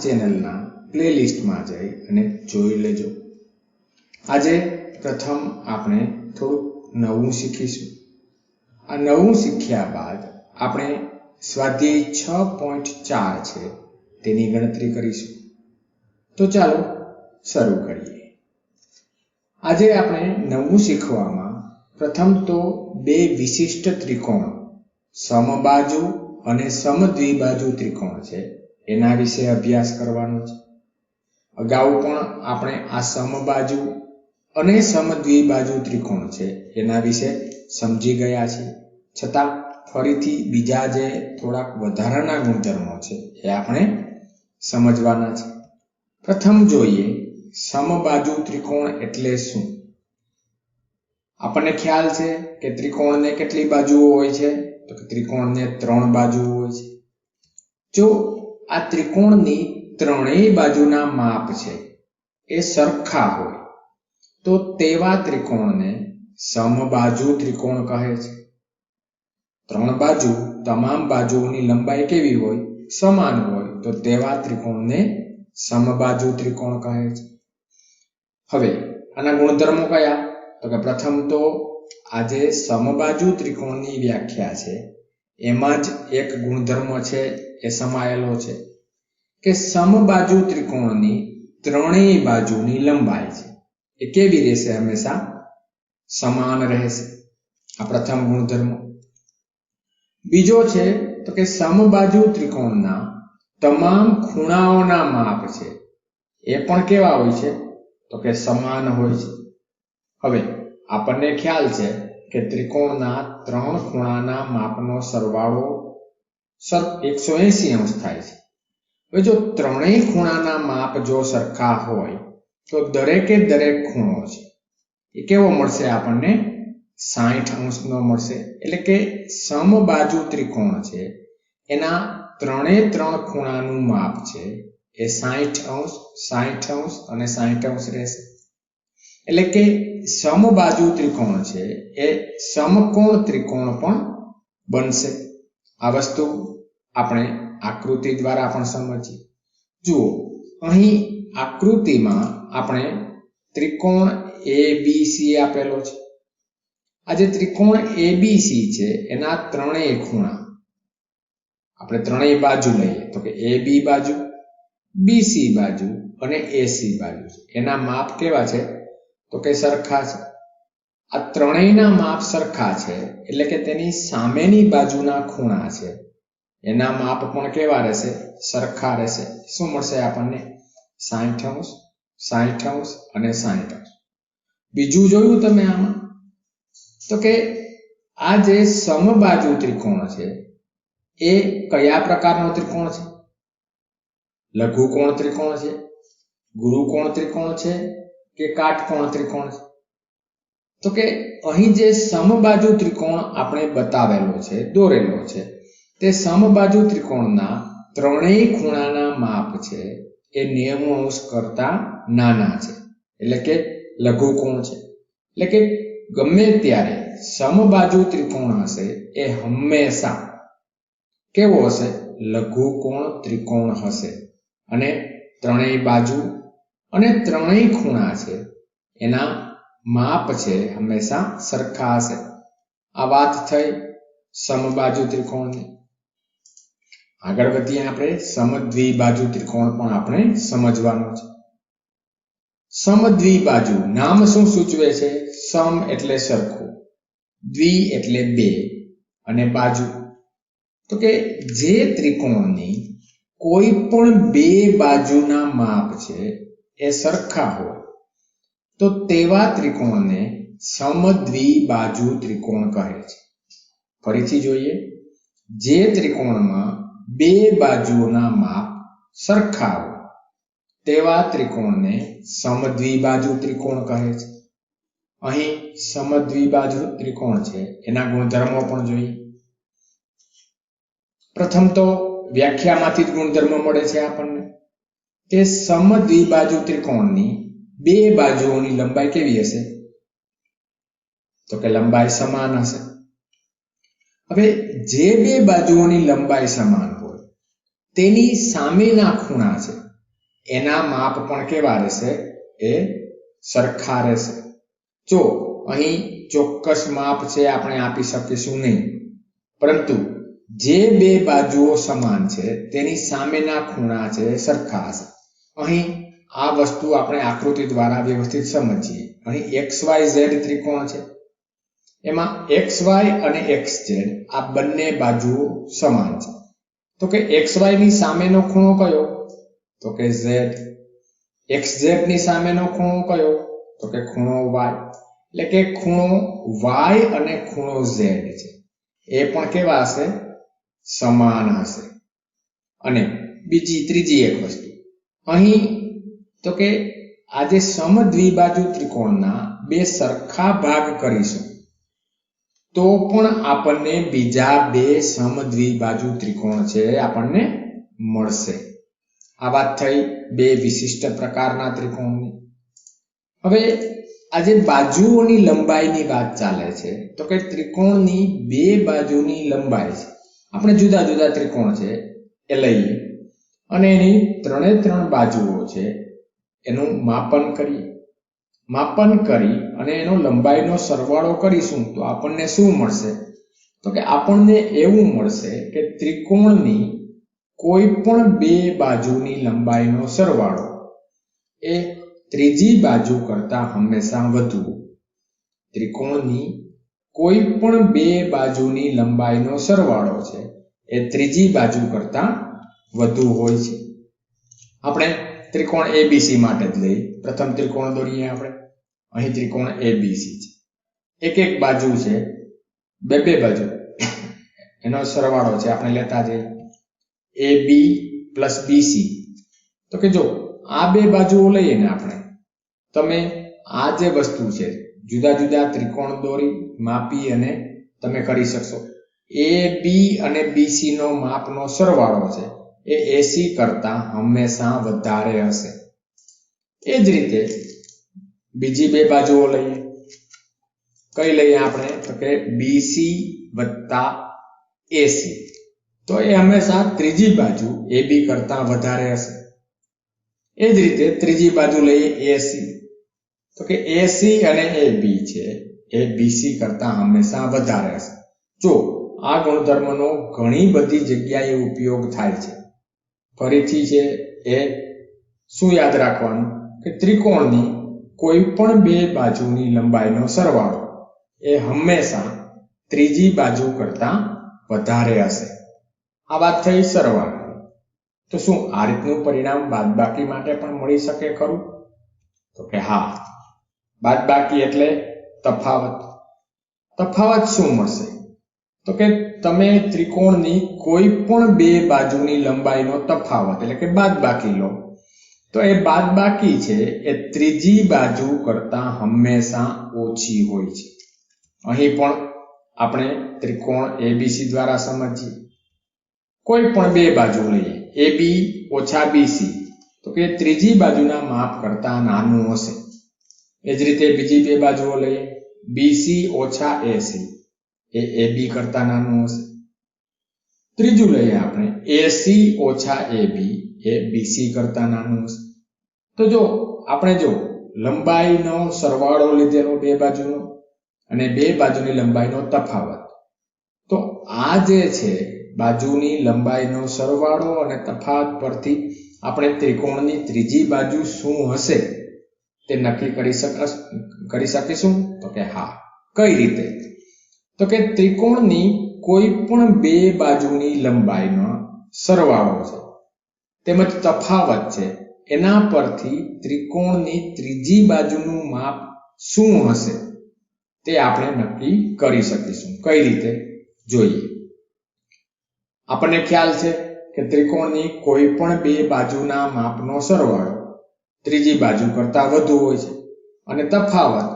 ચેનલના પ્લેલિસ્ટમાં જઈ અને જોઈ લેજો। આજે પ્રથમ આપણે થોડુંક નવું શીખીશું। આ નવું શીખ્યા બાદ આપણે સ્વાધ્યાય 6.4 છે તેની ગણતરી કરીશું। તો ચાલો શરૂ કરીએ। આજે આપણે નવું શીખવામાં પ્રથમ તો બે વિશિષ્ટ ત્રિકોણ સમબાજુ અને સમદ્વિબાજુ ત્રિકોણ છે એના વિશે અભ્યાસ કરવાનો છે। અગાઉ પણ આપણે આ સમબાજુ અને સમદ્વિબાજુ ત્રિકોણ છે એના વિશે સમજી ગયા છીએ, છતાં ફરીથી બીજા જે થોડાક વધારાના ગુણધર્મો છે એ આપણે સમજવાના છે। પ્રથમ જોઈએ સમબાજુ ત્રિકોણ એટલે શું। આપણને ખ્યાલ છે કે ત્રિકોણને કેટલી બાજુઓ હોય છે? તો કે ત્રિકોણને 3 બાજુઓ હોય છે। જો આ ત્રિકોણની ત્રણેય બાજુના માપ છે એ સરખા હોય તો તેવા ત્રિકોણને સમબાજુ ત્રિકોણ કહે છે। 3 બાજુ તમામ બાજુઓની લંબાઈ કેવી હોય? સમાન હોય તો તેવા ત્રિકોણને સમબાજુ ત્રિકોણ કહે છે। હવે આના ગુણધર્મો કયા? તો કે પ્રથમ તો આજે સમબાજુ ત્રિકોણની વ્યાખ્યા છે એમાં જ એક ગુણધર્મ છે એ સમાયેલો છે કે સમબાજુ ત્રિકોણની ત્રણેય બાજુની લંબાઈ છે એ કેવી રહેશે? હંમેશા સમાન રહેશે। આ પ્રથમ ગુણધર્મ। બીજો છે તો કે સમબાજુ ત્રિકોણના તમામ ખૂણાઓના માપ છે એ પણ કેવા હોય છે? તો કે સમાન હોય છે। હવે આપણને ખ્યાલ છે કે ત્રિકોણના 3 ખૂણાના માપનો સરવાળો 180 અંશ થાય છે। હવે જો ત્રણેય ખૂણાના માપ જો સરખા હોય તો દરેકે દરેક ખૂણો છે એ કેવો મળશે? આપણને 60 અંશનો મળશે। એટલે કે સમબાજુ ત્રિકોણ છે એના 3 ખૂણાનું માપ છે એ 60 અંશ, 60 અંશ અને 60 અંશ રહેશે। એટલે કે સમબાજુ ત્રિકોણ છે એ સમકોણ ત્રિકોણ પણ બનશે। આ વસ્તુ આપણે આકૃતિ દ્વારા પણ સમજીએ। જુઓ, અહીં આકૃતિમાં આપણે ત્રિકોણ ABC આપેલો છે। આ જે ત્રિકોણ ABC છે એના ત્રણેય ખૂણા આપણે ત્રણેય બાજુ લઈએ તો કે AB બાજુ, BC બાજુ અને AC બાજુ છે એના માપ કેવા છે? તો કે સરખા છે। આ ત્રણેયના માપ સરખા છે એટલે કે તેની સામેની બાજુના ખૂણા છે એના માપ પણ કેવા રહેશે? સરખા રહેશે। શું મળશે આપણને? 60 અંશ, 60 અંશ અને 60 અંશ। બીજું જોયું તમે આમાં તો કે આ જે સમબાજુ ત્રિકોણ છે એ કયા પ્રકારનો ત્રિકોણ છે? લઘુકોણ ત્રિકોણ છે, ગુરુકોણ ત્રિકોણ છે કે કાટકોણ ત્રિકોણ છે? તો કે અહીં જે સમબાજુ ત્રિકોણ આપણે બતાવેલો છે, દોરેલો છે, તે સમબાજુ ત્રિકોણના ત્રણેય ખૂણાના માપ છે એ 90 અંશ કરતા નાના છે, એટલે કે લઘુકોણ છે। એટલે કે ગમે ત્યારે સમબાજુ ત્રિકોણ હશે એ હંમેશા કેવો હશે? લઘુકોણ ત્રિકોણ હશે અને ત્રણેય બાજુ અને ત્રણેય ખૂણા છે એના માપ છે હંમેશા સરખા હશે। આ વાત થઈ સમબાજુ ત્રિકોણની। આગળ વધીએ આપણે સમદ્વિબાજુ ત્રિકોણ પણ આપણે સમજવાનો છે। સમદ્વિબાજુ નામ શું સૂચવે છે? સમ એટલે સરખું, દ્વિ એટલે બે અને બાજુ તો કે જે ત્રિકોણની કોઈ પણ બે બાજુના માપ છે એ સરખા હોય તો તેવા ત્રિકોણને સમદ્વિબાજુ ત્રિકોણ કહે છે। ફરીથી જોઈએ, જે ત્રિકોણમાં બે બાજુઓના માપ સરખા હોય તેવા ત્રિકોણને સમદ્વિબાજુ ત્રિકોણ કહે છે। અહીં સમદ્વિબાજુ ત્રિકોણ છે એના ગુણધર્મો પણ જોઈએ। પ્રથમ તો વ્યાખ્યામાંથી જ ગુણધર્મ મળે છે આપણને કે સમદ્વિબાજુ ત્રિકોણની બે બાજુઓની લંબાઈ કેવી હશે? તો કે લંબાઈ સમાન હશે। હવે જે બે બાજુઓની લંબાઈ સમાન હોય તેની સામેના ખૂણા છે એના માપ પણ કેવા રહેશે? એ સરખા રહેશે. જો અહીં ચોક્કસ માપ છે આપણે આપી શકીશું નહીં, પરંતુ જે બે બાજુઓ સમાન છે તેની સામેના ખૂણા છે સરખા હશે. અહીં આ વસ્તુ આપણે આકૃતિ દ્વારા વ્યવસ્થિત સમજીએ. અહીં XYZ ત્રિકોણ છે, એમાં XY અને XZ આ બંને બાજુઓ સમાન છે. તો કે XY ની સામેનો ખૂણો કયો? તો કે Z. XZ ની સામેનો ખૂણો કયો? તો કે ખૂણો Y. એટલે કે ખૂણો Y અને ખૂણો Z છે એ પણ કેવા હશે? સમાન હશે. અને ત્રીજી એક વસ્તુ અહીં તો કે આ જે સમદ્વિબાજુ ત્રિકોણના બે સરખા ભાગ કરીશું તો પણ આપણને બીજા બે સમદ્વિબાજુ ત્રિકોણ છે આપણને મળશે. આ વાત થઈ બે વિશિષ્ટ પ્રકારના ત્રિકોણની. હવે આજે બાજુઓની લંબાઈની વાત ચાલે છે તો કે ત્રિકોણની બે બાજુની લંબાઈ છે. આપણે જુદા જુદા ત્રિકોણ છે એ લઈએ અને એની ત્રણ બાજુઓ છે એનું માપન કરી અને એનો લંબાઈનો સરવાળો કરીશું તો આપણને શું મળશે? તો કે આપણને એવું મળશે કે ત્રિકોણની કોઈ પણ બે બાજુની લંબાઈનો સરવાળો એ ત્રીજી બાજુ કરતા હંમેશા વધુ. ત્રિકોણની કોઈ પણ બે બાજુની લંબાઈનો સરવાળો છે એ ત્રીજી બાજુ કરતા વધુ હોય છે. આપણે ત્રિકોણ ABC માટે જ લઈએ. પ્રથમ ત્રિકોણ દોરીએ આપણે. અહીં ત્રિકોણ ABC છે. એક બાજુ છે, બે બાજુ એનો સરવાળો છે આપણે લેતા જઈએ AB પ્લસ BC. તો કે જો આ બે બાજુઓ લઈએ ને આપણે, તમે આ જે વસ્તુ છે જુદા જુદા ત્રિકોણ દોરી માપી અને તમે કરી શકશો. AB અને BC નો માપનો સરવાળો છે એ AC કરતા હંમેશા વધારે હશે. એ જ રીતે બીજી બે બાજુઓ લઈએ. કઈ લઈએ આપણે? તો કે BC વત્તા AC. તો એ હંમેશા ત્રીજી બાજુ AB કરતા વધારે હશે. એ જ રીતે ત્રીજી બાજુ લઈએ AC. તો કે AC અને AB છે એ BC કરતા હંમેશા વધારે હશે. જો આ ગુણધર્મનો ઘણી બધી જગ્યાએ ઉપયોગ થાય છે. ફરીથી છે એ શું યાદ રાખવાનું કે ત્રિકોણની કોઈ પણ બે બાજુની લંબાઈનો સરવાળો એ હંમેશા ત્રીજી બાજુ કરતા વધારે હશે. આ વાત થઈ સરવાળાની. તો શું આ રીતનું પરિણામ બાદબાકી માટે પણ મળી શકે ખરું? તો કે હા. બાદબાકી એટલે તફાવત. તફાવત શું મળશે? તો કે તમે ત્રિકોણની કોઈ પણ બે બાજુની લંબાઈનો તફાવત એટલે કે બાદબાકી લો તો એ બાદબાકી છે એ ત્રીજી બાજુ કરતા હંમેશા ઓછી હોય છે. અહીં પણ આપણે ત્રિકોણ ABC દ્વારા સમજીએ. કોઈ પણ બે બાજુ લઈએ AB ઓછા BC તો કે ત્રીજી બાજુના માપ કરતા નાનું હશે. એ જ રીતે બીજી બે બાજુઓ લઈએ BC ઓછા AC એ AB કરતા નાનું હશે. ત્રીજું લઈએ આપણે AC ઓછા AB એ BC કરતા નાનું હશે. તો જો આપણે લંબાઈનો સરવાળો લીધેલો બે બાજુનો અને બે બાજુની લંબાઈનો તફાવત, તો આ જે છે બાજુની લંબાઈનો સરવાળો અને તફાવત પરથી આપણે ત્રિકોણની ત્રીજી બાજુ શું હશે તે નક્કી કરી શકીશું? તો કે હા. કઈ રીતે? તો કે ત્રિકોણની કોઈ પણ બે બાજુની લંબાઈનો સરવાળો છે તેમજ તફાવત છે એના પરથી ત્રિકોણની ત્રીજી બાજુનું માપ શું હશે તે આપણે નક્કી કરી શકીશું. કઈ રીતે? જોઈએ. આપણને ખ્યાલ છે કે ત્રિકોણની કોઈ પણ બે બાજુના માપનો સરવાળો ત્રીજી બાજુ કરતા વધુ હોય છે અને તફાવત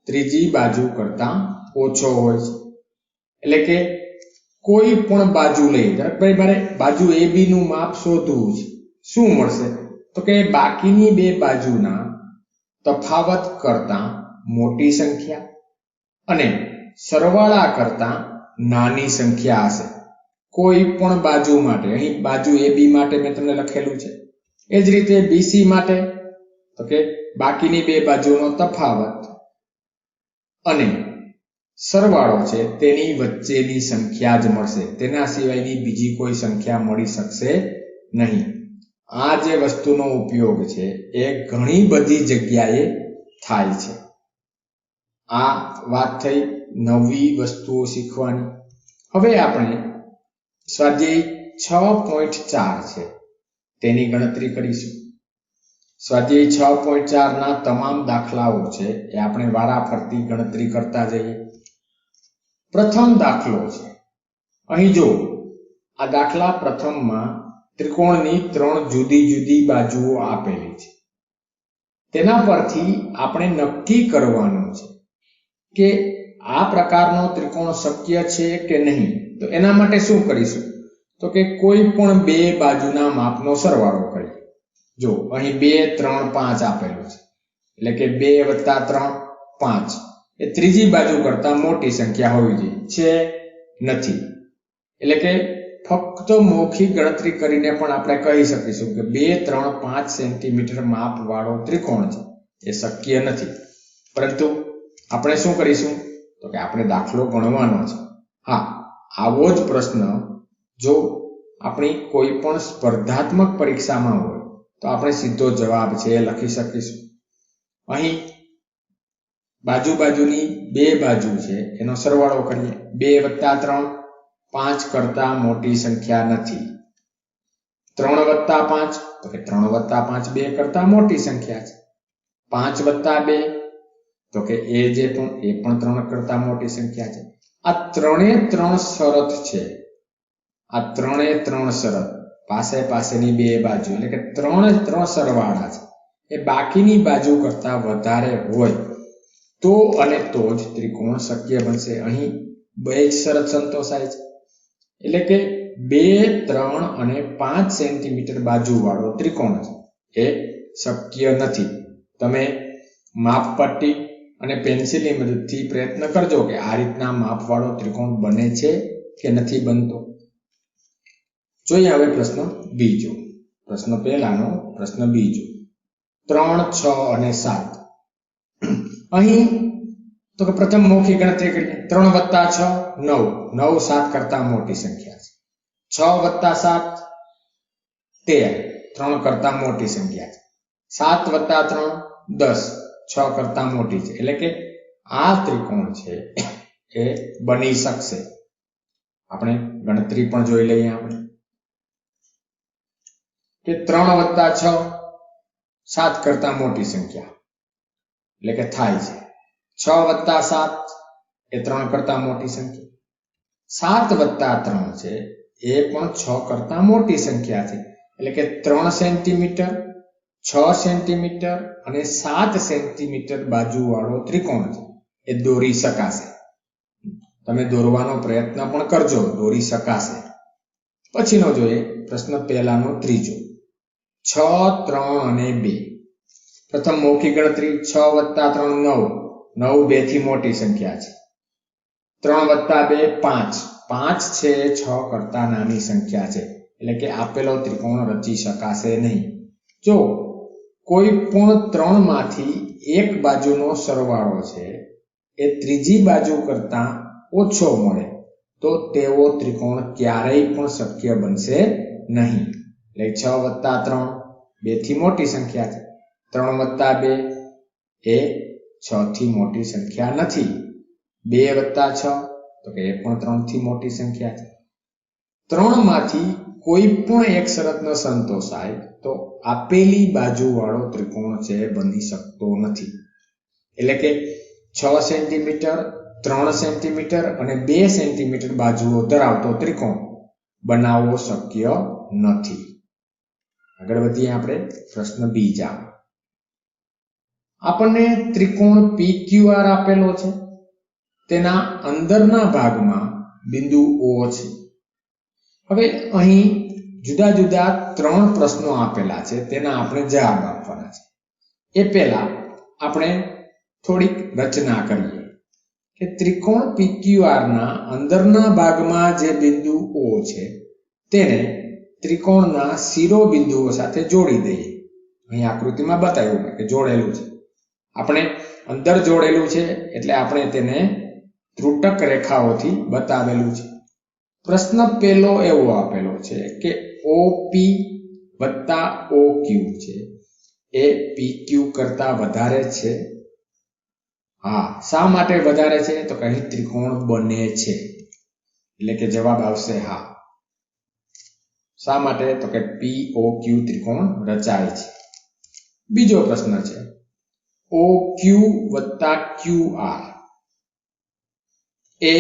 ત્રીજી બાજુ કરતા ઓછો હોય છે. એટલે કે કોઈ પણ બાજુ લઈ, ભાઈ મારે બાજુ AB નું માપ શોધવું છે. શું મળશે? તો કે બાકીની બે બાજુના તફાવત કરતા મોટી સંખ્યા અને સરવાળા કરતા નાની સંખ્યા હશે કોઈ પણ બાજુ માટે. અહીં બાજુ AB માટે મેં તમને લખેલું છે એ જ રીતે બીસી માટે તો કે બાકીની બે બાજુનો તફાવત અને સરવાળો છે તેની વચ્ચેની સંખ્યા જ મળશે, તેના સિવાયની બીજી કોઈ સંખ્યા મળી શકશે નહીં. આ જે વસ્તુનો ઉપયોગ છે એ ઘણી બધી જગ્યાએ થાય છે. આ વાત થઈ નવી વસ્તુઓ શીખવાની. હવે આપણે સ્વાધ્યાય 6.4 છે તેની ગણતરી કરીશું. સ્વાધ્યાય 6.4 ના તમામ દાખલાઓ છે એ આપણે વારાફરતી ગણતરી કરતા જઈએ. પ્રથમ દાખલો છે. અહીં જો આ દાખલા પ્રથમમાં ત્રિકોણની 3 જુદી જુદી બાજુઓ આપેલી છે. તેના પરથી આપણે નક્કી કરવાનું છે કે આ પ્રકારનો ત્રિકોણ શક્ય છે કે નહીં. તો એના માટે શું કરીશું તો કે કોઈ પણ બે બાજુના માપનો સરવાળો કરીએ. જો અહીં 2, 3, 5 આપેલું છે એટલે કે 2 + 3 5 એ ત્રીજી બાજુ કરતા મોટી સંખ્યા હોવી જોઈએ, છે નથી. એટલે કે ફક્ત મૌખિક ગણતરી કરીને પણ આપણે કહી શકીશું કે 2, 3, 5 સેન્ટીમીટર માપ વાળો ત્રિકોણ છે એ શક્ય નથી. પરંતુ આપણે શું કરીશું તો કે આપણે દાખલો ગણવાનો છે. હા, આવો જ પ્રશ્ન જો આપણી કોઈ પણ સ્પર્ધાત્મક પરીક્ષામાં હોય તો આપણે સીધો જવાબ છે એ લખી શકીશું. અહીં બાજુની બે બાજુ છે એનો સરવાળો કરીએ. 2 + 3 5 કરતા મોટી સંખ્યા નથી. 3 + 5 તો કે 3 + 5 2 કરતા મોટી સંખ્યા છે. 5 + 2 તો કે એ પણ 3 કરતા મોટી સંખ્યા છે. આ ત્રણે ત્રણ શરત છે. આ ત્રણે ત્રણ શરત પાસેની બે બાજુ એટલે કે ત્રણ સરવાળા છે એ બાકીની બાજુ કરતા વધારે હોય તો અને તો જ ત્રિકોણ શક્ય બનશે. અહીં બે જ શરત સંતોષાય છે. એટલે કે 2, 3 અને 5 સેન્ટીમીટર બાજુ વાળો ત્રિકોણ છે એ શક્ય નથી. તમે માપપટ્ટી અને પેન્સિલની મદદથી પ્રયત્ન કરજો કે આ રીતના માપવાળો ત્રિકોણ બને છે કે નથી બનતો. જોઈએ હવે પ્રશ્ન બીજો. પ્રશ્ન પહેલાનો પ્રશ્ન બીજો. 3, 6 અને 7. અહીં તો કે પ્રથમ મૌખિક ગણતરી કરીએ. 3 + 6 9. 9 7 કરતા મોટી સંખ્યા છે. 6 + 7 13. 3 કરતા મોટી સંખ્યા છે. 7 + 3 10. 6 કરતા મોટી છે. એટલે કે આ ત્રિકોણ છે એ બની શકશે. આપણે ગણતરી પણ જોઈ લઈએ. આપણે કે 3 + 6 7 કરતા મોટી સંખ્યા એટલે કે થાય છે. 6 + 7 એ 3 કરતા મોટી સંખ્યા. 7 + 3 છે એ પણ 6 કરતા મોટી સંખ્યા છે. એટલે કે 3 સેન્ટીમીટર, 6 સેન્ટીમીટર અને 7 સેન્ટીમીટર બાજુ વાળો ત્રિકોણ છે એ દોરી શકાશે. તમે દોરવાનો પ્રયત્ન પણ કરજો, દોરી શકાશે. પછીનો જોઈએ પ્રશ્ન પહેલાનો ત્રીજો. 6, 3 અને 2. પ્રથમ મૌખિક ગણતરી. 6 + 3 9. 9 2 થી મોટી સંખ્યા છે. 3 + 2 5. 5 છે 6 કરતા નાની સંખ્યા છે. એટલે કે આપેલો ત્રિકોણ રચી શકાશે નહીં. જો કોઈ પણ 3 માંથી એક બાજુનો સરવાળો છે એ ત્રીજી બાજુ કરતા ઓછો મળે તો તેવો ત્રિકોણ ક્યારેય પણ શક્ય બનશે નહીં. એટલે 6 + 3 2 થી મોટી સંખ્યા છે. 3 + 2 એ 6 થી મોટી સંખ્યા નથી. 2 + 6 તો કે એ પણ 3 થી મોટી સંખ્યા છે. 3 માંથી કોઈ પણ એક શરત ન સંતોષાય તો આપેલી બાજુ વાળો ત્રિકોણ છે બની શકતો નથી. એટલે કે 6 સેન્ટીમીટર, 3 સેન્ટીમીટર અને 2 સેન્ટીમીટર બાજુઓ ધરાવતો ત્રિકોણ બનાવવો શક્ય નથી. આગળ વધીએ આપણે પ્રશ્ન બીજા. આપણને ત્રિકોણ PQR આપેલો છે. તેના અંદરના ભાગમાં બિંદુ O છે. હવે અહીં જુદા જુદા 3 પ્રશ્નો આપેલા છે, તેના આપણે જવાબ આપવાના છે. એ પહેલા આપણે થોડીક રચના કરીએ કે ત્રિકોણ PQR ના અંદરના ભાગમાં જે બિંદુ O છે તેને ત્રિકોણના શિરોબિંદુઓ સાથે જોડી દઈએ. અહીં આકૃતિમાં બતાવ્યું કે જોડેલું છે. આપણે અંદર જોડેલું છે એટલે આપણે તેને ત્રુટક રેખાઓથી બતાવેલું છે. પ્રશ્ન પહેલો એવો આપેલો છે કે OP વત્તા OQ છે એ PQ કરતા વધારે છે. હા, શા માટે વધારે છે? તો કે અહીં ત્રિકોણ બને છે, એટલે કે જવાબ આવશે હા. શા માટે? તો કે POQ ત્રિકોણ રચાય છે. બીજો પ્રશ્ન છે OQ વત્તા QR એ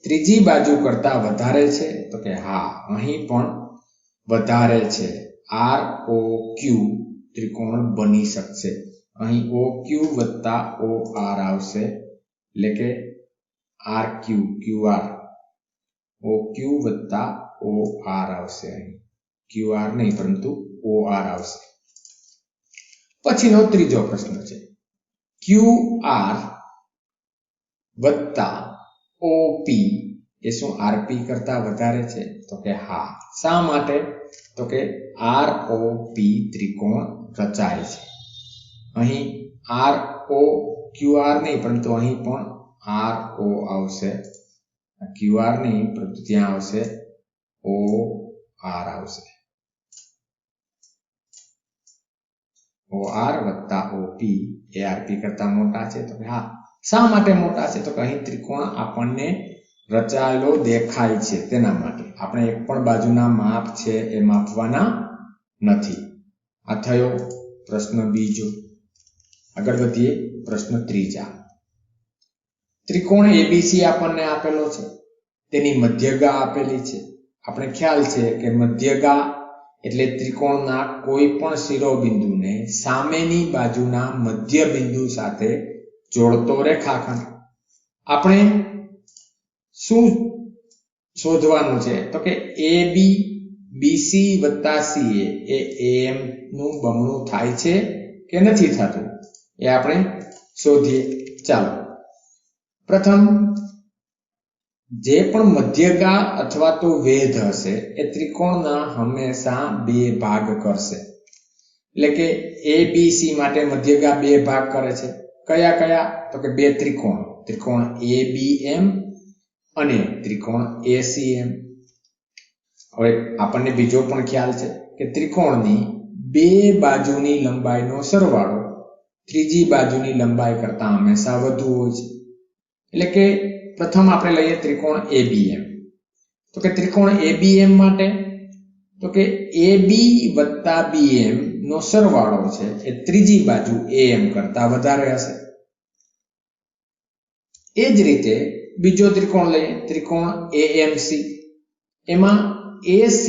ત્રીજી બાજુ કરતા વધારે છે. તો કે હા, અહીં પણ વધારે છે. ROQ ત્રિકોણ બની શકશે. અહીં OQ વત્તા OR આવશે, એટલે કે RQ QR OQ વત્તા OR આવશે. અહીં QR નહીં પરંતુ OR આવશે. પછીનો ત્રીજો પ્રશ્ન છે QR વત્તા OP એ શું RP કરતા વધારે છે? તો કે હા. શા માટે? તો કે ROP ત્રિકોણ રચાય છે. અહીં ROQR નહીં પરંતુ અહીં પણ RO આવશે. QR નહીં પરંતુ ત્યાં આવશે OR આવશે. OR વત્તા OP એ RP કરતા મોટા છે. તો કે હા. શા માટે મોટા છે? તો કે અહીં ત્રિકોણ આપણને રચાયેલો દેખાય છે તેના માટે. આપણે એક પણ બાજુના માપ છે એ માપવાના નથી. આ થયો પ્રશ્ન બીજો. આગળ વધીએ પ્રશ્ન ત્રીજા. ત્રિકોણ ABC આપણને આપેલો છે, તેની મધ્યગા આપેલી છે. આપણે ખ્યાલ છે કે મધ્યગા એટલે ત્રિકોણના કોઈ પણ શિરોબિંદુને સામેની બાજુના મધ્ય બિંદુ સાથે જોડતો રેખાખંડ. આપણે શું શોધવાનું છે? તો કે AB BC વત્તા CA એ AM નું બમણું થાય છે કે નથી થતું એ આપણે શોધીએ. ચાલો, પ્રથમ જે પણ મધ્યગા અથવા તો વેધ હશે એ ત્રિકોણના હંમેશા બે ભાગ કરશે. એટલે કે ABC માટે મધ્યગા બે ભાગ કરે છે. કયા કયા? તો કે બે ત્રિકોણ, ત્રિકોણ ABM અને ત્રિકોણ ACM. હવે આપણને બીજો પણ ખ્યાલ છે કે ત્રિકોણની બે બાજુની લંબાઈનો સરવાળો ત્રીજી બાજુની લંબાઈ કરતા હંમેશા વધુ હોય છે. એટલે કે પ્રથમ આપણે લઈએ ત્રિકોણ ABM. તો કે ત્રિકોણ ABM માટે તો કે AB વત્તા BM નો સરવાળો છે એ ત્રીજી બાજુ AM કરતા વધારે હશે. એ જ રીતે બીજો ત્રિકોણ લઈએ ત્રિકોણ AMC. એમાં AC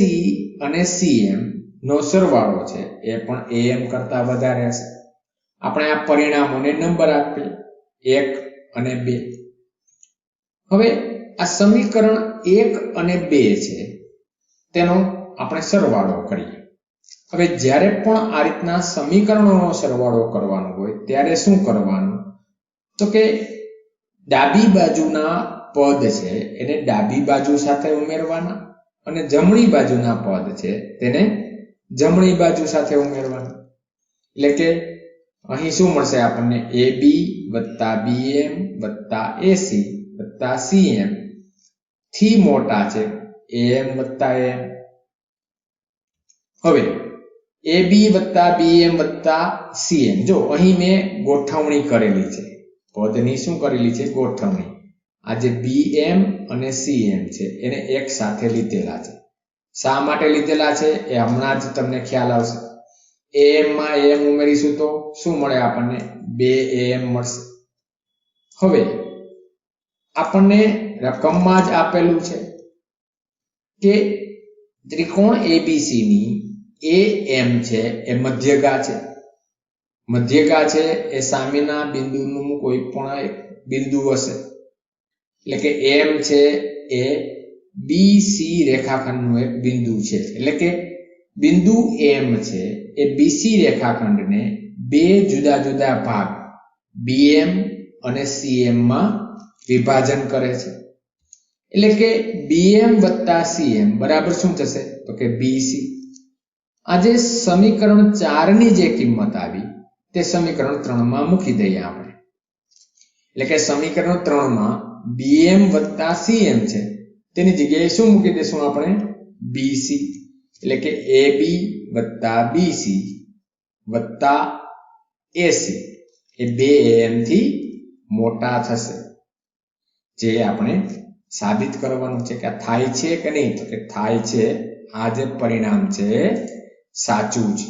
અને CM નો સરવાળો છે એ પણ AM કરતા વધારે હશે. આપણે આ પરિણામોને નંબર આપીએ 1 અને 2. હવે આ સમીકરણ 1 અને 2 છે તેનો આપણે સરવાળો કરીએ. હવે જ્યારે પણ આ રીતના સમીકરણોનો સરવાળો કરવાનો હોય ત્યારે શું કરવાનું? તો કે ડાબી બાજુના પદ છે એને ડાબી બાજુ સાથે ઉમેરવાના અને જમણી બાજુના પદ છે તેને જમણી બાજુ સાથે ઉમેરવાના. એટલે કે અહીં શું મળશે આપણને? AB વત્તા BM વત્તા AC વત્તા CM થી મોટા છે AM વત્તા AM. હવે AB વત્તા BM વત્તા CM, જો અહીં મેં ગોઠવણી કરેલી છે, પદની શું કરેલી છે? ગોઠવણી. આ જે BM અને CM છે એને એક સાથે લીધેલા છે. શા માટે લીધેલા છે એ હમણાં જ તમને ખ્યાલ આવશે. AM માં AM ઉમેરીશું તો શું મળે આપણને? 2AM મળશે. હવે આપણને રકમમાં જ આપેલું છે કે ત્રિકોણ ABC ની AM છે એ મધ્યગા છે. મધ્યગા છે એ સામેના બિંદુનું કોઈ પણ એક બિંદુ હશે. એટલે કે M છે એ BC રેખાખંડનું એક બિંદુ છે. એટલે કે બિંદુ M છે એ BC રેખાખંડને બે જુદા જુદા ભાગ BM અને CM માં વિભાજન કરે છે. એટલે કે BM વત્તા CM બરાબર શું થશે? તો કે બીસી. આ જે સમીકરણ 4 ની જે કિંમત આવી તે સમીકરણ 3 માં મૂકી દઈએ આપણે. એટલે કે સમીકરણ 3 માં bm વત્તા cm છે તેની જગ્યાએ શું મૂકી દેશું આપણે? બીસી. એટલે કે ab વત્તા બીસી વત્તા એસી એ 2am થી મોટા થશે. જે આપણે સાબિત કરવાનું છે કે થાય છે કે નહીં, તો કે થાય છે. આ જે પરિણામ છે સાચું છે.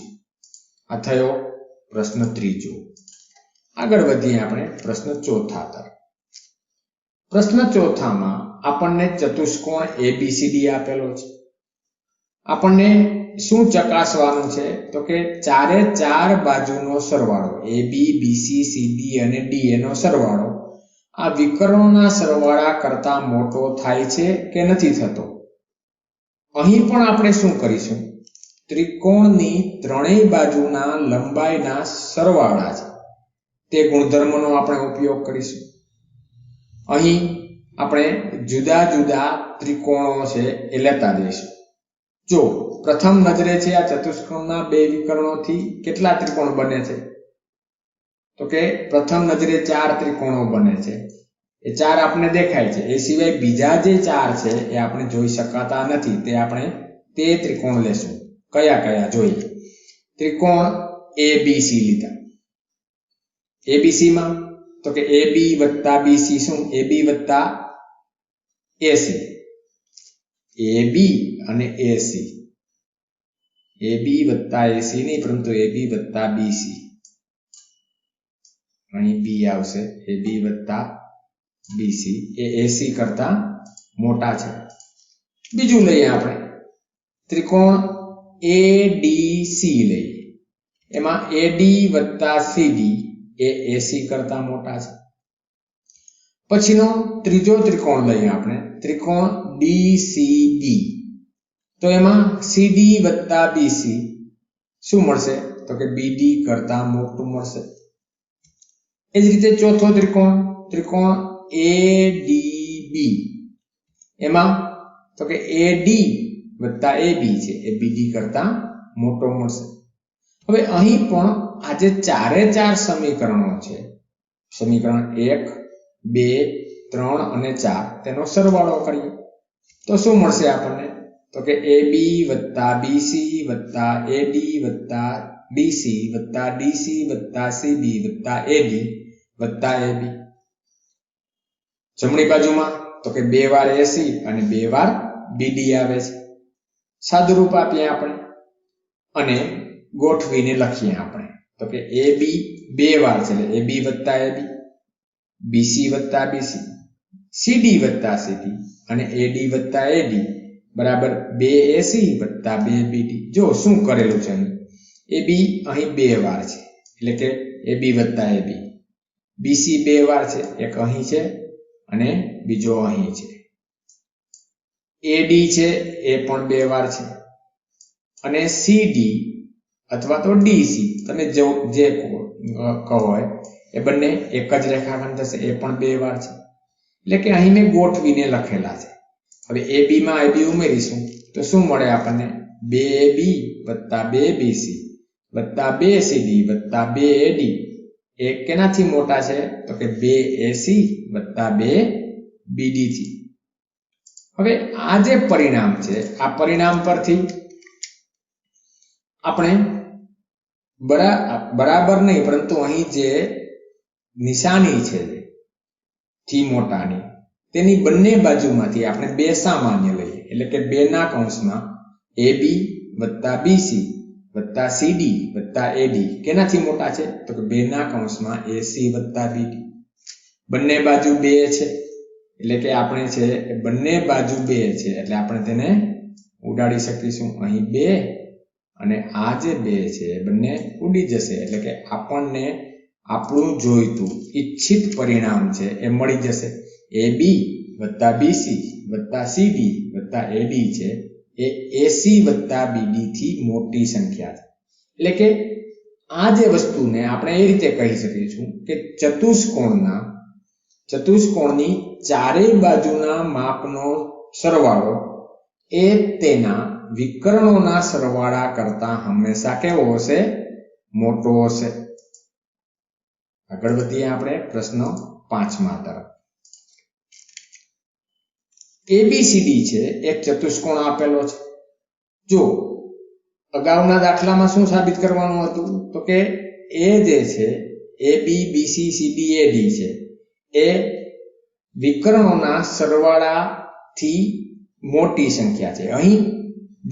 આ થયો પ્રશ્ન ત્રીજો. આગળ વધીએ આપણે પ્રશ્ન ચોથા તરફ. પ્રશ્ન ચોથામાં આપણને ચતુષ્કોણ એબીસીડી આપેલો છે. આપણને શું ચકાસવાનું છે? તો કે ચારે ચાર બાજુનો સરવાળો AB BC CD અને D નો સરવાળો આ વિકર્ણોના સરવાળા કરતા મોટો થાય છે કે નથી થતો. અહીં પણ આપણે શું કરીશું? ત્રિકોણની ત્રણેય બાજુના લંબાઈના સરવાળા છે તે ગુણધર્મનો આપણે ઉપયોગ કરીશું. અહીં આપણે જુદા જુદા ત્રિકોણો છે એ લેતા જઈશું. જો પ્રથમ નજરે છે આ ચતુષ્કોણના બે વિકર્ણોથી કેટલા ત્રિકોણ બને છે? તો કે પ્રથમ નજરે 4 ત્રિકોણો બને છે. એ 4 આપણે દેખાય છે. એ સિવાય બીજા જે 4 છે એ આપણે જોઈ શકાતા નથી. તે આપણે તે ત્રિકોણ લેશું. કયા કયા જોઈએ? ત્રિકોણ ABC લીધા. ABC માં તો કે AB વત્તા BC શું? AB વત્તા AC. AB અને AC. AB વત્તા AC નહીં, પરંતુ AB વત્તા BC. અહીં B આવશે. AB વત્તા BC એ AC કરતા મોટા છે. બીજું લઈએ આપણે ત્રિકોણ ADC લઈએ. એમાં AD વત્તા CD એ AC કરતા મોટા છે. પછીનો ત્રીજો ત્રિકોણ લઈએ આપણે ત્રિકોણ DCB. તો એમાં CD વત્તા BC શું મળશે? તો કે BD કરતા મોટું મળશે. એ જ રીતે ચોથો ત્રિકોણ ADB. એમાં તો કે AD વત્તા AB છે એ BD કરતા મોટો મળશે. હવે અહીં પણ આ જે ચારે ચાર સમીકરણો છે, સમીકરણ 1 2 3 અને 4 તેનો સરવાળો કરીએ તો શું મળશે આપણને? તો કે AB વત્તા BC વત્તા AD વત્તા BC વત્તા DC વત્તા CD વત્તા AD વત્તા AB. જમણી બાજુમાં તો કે 2 વાર AC અને 2 વાર BD આવે છે. સાદુરૂપ આપીએ આપણે અને ગોઠવીને લખીએ આપણે. તો કે AB 2 વાર છે એટલે AB વત્તા AB, BC વત્તા BC, CD વત્તા CD અને AD વત્તા AD બરાબર 2 AC વત્તા 2 BD. જો શું કરેલું છે અહીં? AB અહીં 2 વાર છે એટલે કે AB વત્તા AB. BC 2 વાર છે, એક અહીં છે અને બીજો અહીં છે. AD છે એ પણ 2 વાર છે અને CD અથવા તો DC તમે જે કહો એ બંને એક જ રેખાખંડ થશે. એ પણ 2 વાર છે. એટલે કે અહીં મેં ગોઠવીને લખેલા છે. હવે AB માં AB ઉમેરીશું તો શું મળે આપણને? 2AB વત્તા 2BC વત્તા 2CD વત્તા 2AD એ કેનાથી મોટા છે? તો કે 2AC વત્તા 2BD થી. હવે આ જે પરિણામ છે આ પરિણામ પરથી આપણે બરાબર નહીં, પરંતુ અહીં જે નિશાની છે થી મોટાની તેની બંને બાજુમાંથી આપણે 2 સામાન્ય લઈએ. એટલે કે 2 ના કૌંસમાં AB વત્તા BC વત્તા CD વત્તા AD કેનાથી મોટા છે? તો કે 2 ના કૌંસમાં AC વત્તા BD. બંને બાજુ 2 છે એટલે કે આપણે છે બંને બાજુ 2 છે એટલે આપણે તેને ઉડાડી શકીશું. અહીં 2 અને આ જે 2 છે એ બંને ઉડી જશે. એટલે કે આપણને આપણું જોઈતું ઈચ્છિત પરિણામ છે એ મળી જશે. AB વત્તા BC વત્તા CD વત્તા AD છે એ AC વત્તા BD થી મોટી સંખ્યા છે. એટલે કે આ જે વસ્તુને આપણે એ રીતે કહી શકીશું કે ચતુષ્કોણની ચારેય બાજુના માપનો સરવાળો એ તેના વિકર્ણોના સરવાળા કરતા હંમેશા કેવો હશે? મોટો હશે. આગળ વધીએ આપણે પ્રશ્ન 5 તરફ. એબીસીડી છે એક ચતુષ્કોણ આપેલો છે. જો અગાઉના દાખલામાં શું સાબિત કરવાનું હતું? તો કે એ જે છે AB BC CD AD છે એ વિકર્ણોના સરવાળાથી મોટી સંખ્યા છે. અહીં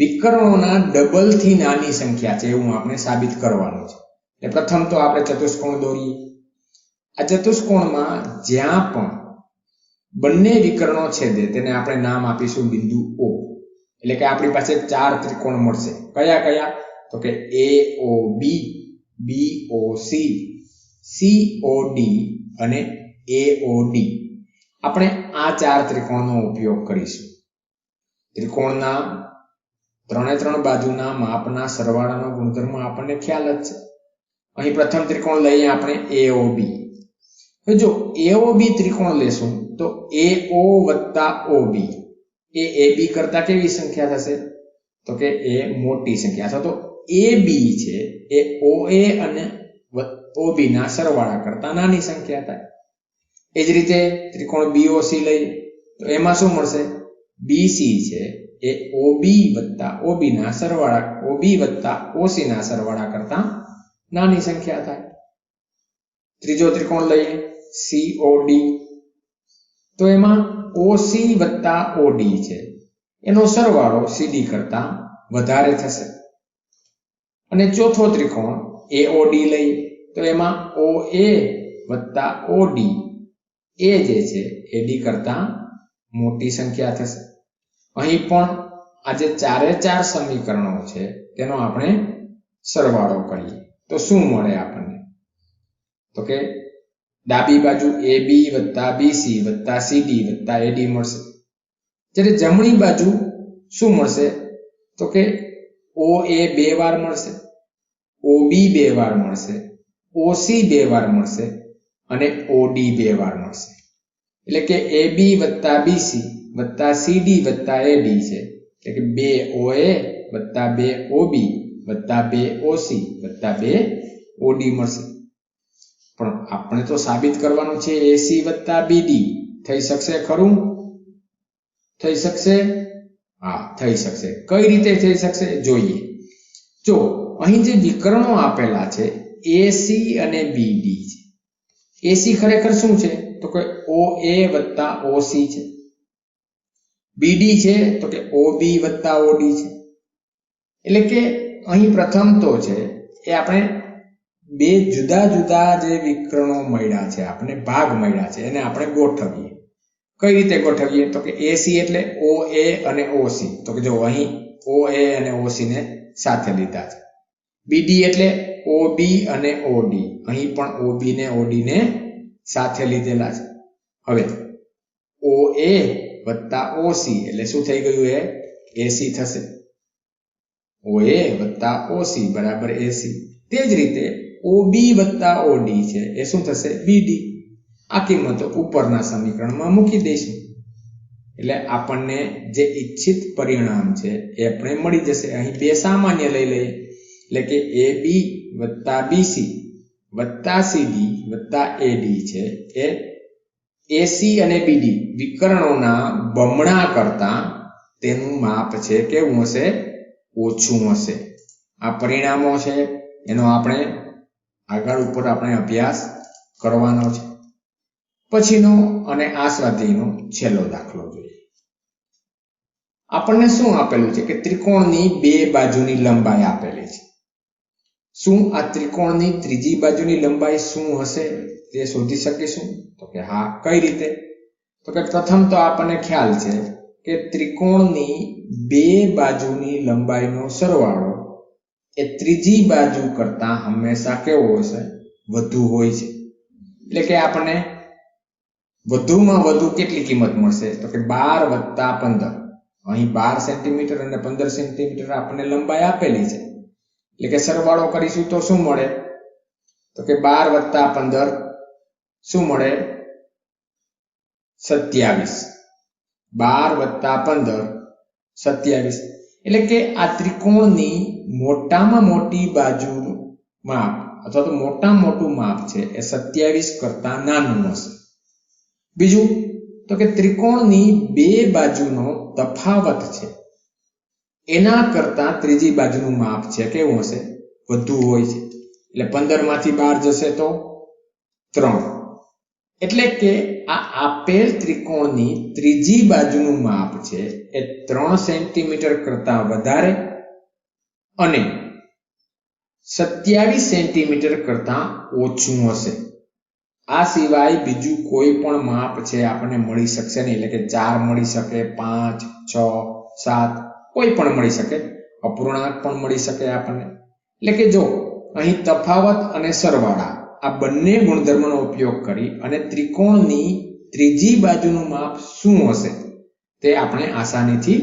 વિકર્ણોના ડબલ થી નાની સંખ્યા છે એવું આપણે સાબિત કરવાનું છે. એટલે પ્રથમ તો આપણે ચતુષ્કોણ દોરીએ. આ ચતુષ્કોણમાં જ્યાં પણ બંને વિકર્ણો છેદે તેને આપણે નામ આપીશું બિંદુ O. એટલે કે આપણી પાસે 4 ત્રિકોણ મળશે. કયા કયા? તો કે AOB, BOC, COD અને AOD. આપણે આ 4 ત્રિકોણનો ઉપયોગ કરીશું. ત્રિકોણના ત્રણે ત્રણ બાજુના માપના સરવાળાનો ગુણધર્મ આપણને ખ્યાલ જ છે. અહીં પ્રથમ ત્રિકોણ લઈએ આપણે AOB. હવે જો AOB ત્રિકોણ લેશું તો AO + OB એ AB કરતા કેવી સંખ્યા થશે? તો કે એ મોટી સંખ્યા. અથવા તો AB છે એ OA અને OB ના સરવાળા કરતા નાની સંખ્યા થાય. એ જ રીતે ત્રિકોણ BOC લઈએ તો એમાં શું મળશે? BC છે એ OB + OB ના સરવાળા OB + OC ના સરવાળા કરતા નાની સંખ્યા થાય. ત્રીજો ત્રિકોણ લઈએ COD તો એમાં OC + OD છે એનો સરવાળો CD કરતા વધારે થશે. અને ચોથો ત્રિકોણ AOD લઈએ તો એમાં OA + OD એ જે છે AD કરતા મોટી સંખ્યા થશે. અહીં પણ આ જે 4 સમીકરણો છે તેનો આપણે સરવાળો કરીએ તો શું મળે આપણને? તો કે ડાબી બાજુ AB + BC + CD + AD મળશે. જ્યારે જમણી બાજુ શું મળશે? તો કે OA 2 વાર મળશે, OB 2 વાર મળશે, OC 2 વાર મળશે અને OD 2 વાર મળશે. એટલે કે AB + BC + CD + AD છે એટલે કે 2 OA + 2 OB + 2 OC + 2 OD મળશે. પણ આપણે તો સાબિત કરવાનું છે AC + BD. થઈ શકશે ખરું? થઈ શકશે? હા, થઈ શકશે. કઈ રીતે થઈ શકશે જોઈએ. જો અહીં જે વિકર્ણો આપેલા છે AC અને BD છે. AC ખરેખર શું છે? તો કે OA + OC છે. BD છે તો કે OB + OD છે. એટલે કે અહીં પ્રથમ તો છે એ આપણે બે જુદા જુદા જે વિકર્ણો મળ્યા છે, આપણે ભાગ મળ્યા છે એને આપણે ગોઠવીએ. કઈ રીતે ગોઠવીએ? તો કે AC એટલે OA અને OC. તો કે જો અહીં OA અને OC ને સાથે લીધા છે. BD એટલે OB અને OD. અહીં પણ OB ને OD ને સાથે લીધેલા છે. હવે OA + OC એટલે શું થઈ ગયું? એ AC થશે. OA + OC = AC. તે જ રીતે OB + OD છે એ શું થશે? BD. આ કિંમતો ઉપરના સમીકરણમાં મૂકી દઈશું એટલે આપણને જે ઈચ્છિત પરિણામ છે એ આપણે મળી જશે. અહીં બે સામાન્ય લઈ લઈએ એટલે કે AB + BC + CD + AD છે એ AC અને BD વિકર્ણોના બમણા કરતા તેનું માપ છે કેવું હશે? ઓછું હશે. આ પરિણામો છે એનો આપણે આગળ ઉપર આપણે અભ્યાસ કરવાનો છે. પછીનો અને આ સ્વાધ્યાયનો છેલ્લો દાખલો જોઈએ. આપણને શું આપેલું છે કે ત્રિકોણની બે બાજુની લંબાઈ આપેલી છે. શું આ ત્રિકોણની ત્રીજી બાજુની લંબાઈ શું હશે તે શોધી શકીશું? તો કે હા. કઈ રીતે? તો કે પ્રથમ તો આપણને ખ્યાલ છે કે ત્રિકોણની બે બાજુની લંબાઈનો સરવાળો એ ત્રીજી બાજુ કરતા હંમેશા કેવો હશે? વધુ હોય છે. એટલે કે આપણને વધુમાં વધુ કેટલી કિંમત મળશે? તો કે 12 + 15. અહીં 12 સેન્ટીમીટર અને 15 સેન્ટીમીટર આપણને લંબાઈ આપેલી છે. એટલે કે સરવાળો કરીશું તો શું મળે? તો કે 12 + 15 શું મળે? 27. 12 + 15 27. એટલે કે આ ત્રિકોણની મોટામાં મોટી બાજુનું માપ અથવા તો મોટામાં મોટું માપ છે એ 27 કરતા નાનું હશે. બીજું તો કે ત્રિકોણની બે બાજુનો તફાવત છે એના કરતા ત્રીજી બાજુનું માપ છે કેવું હશે? વધુ હોય છે. એટલે 15 માંથી 12 જશે તો 3. એટલે કે આ આપેલ ત્રિકોણની ત્રીજી બાજુનું માપ છે એ 3 સેન્ટીમીટર કરતા વધારે અને 27 સેન્ટીમીટર કરતા ઓછું હશે. આ સિવાય બીજું કોઈ પણ માપ છે આપણને મળી શકશે નહીં. એટલે કે 4 મળી શકે, 5, 6, 7 કોઈ પણ મળી શકે. અપૂર્ણાંક પણ મળી શકે આપણને. એટલે કે જો અહીં તફાવત અને સરવાળા આ બંને ગુણધર્મનો ઉપયોગ કરી અને ત્રિકોણની ત્રીજી બાજુનું માપ શું હશે તે આપણે આસાનીથી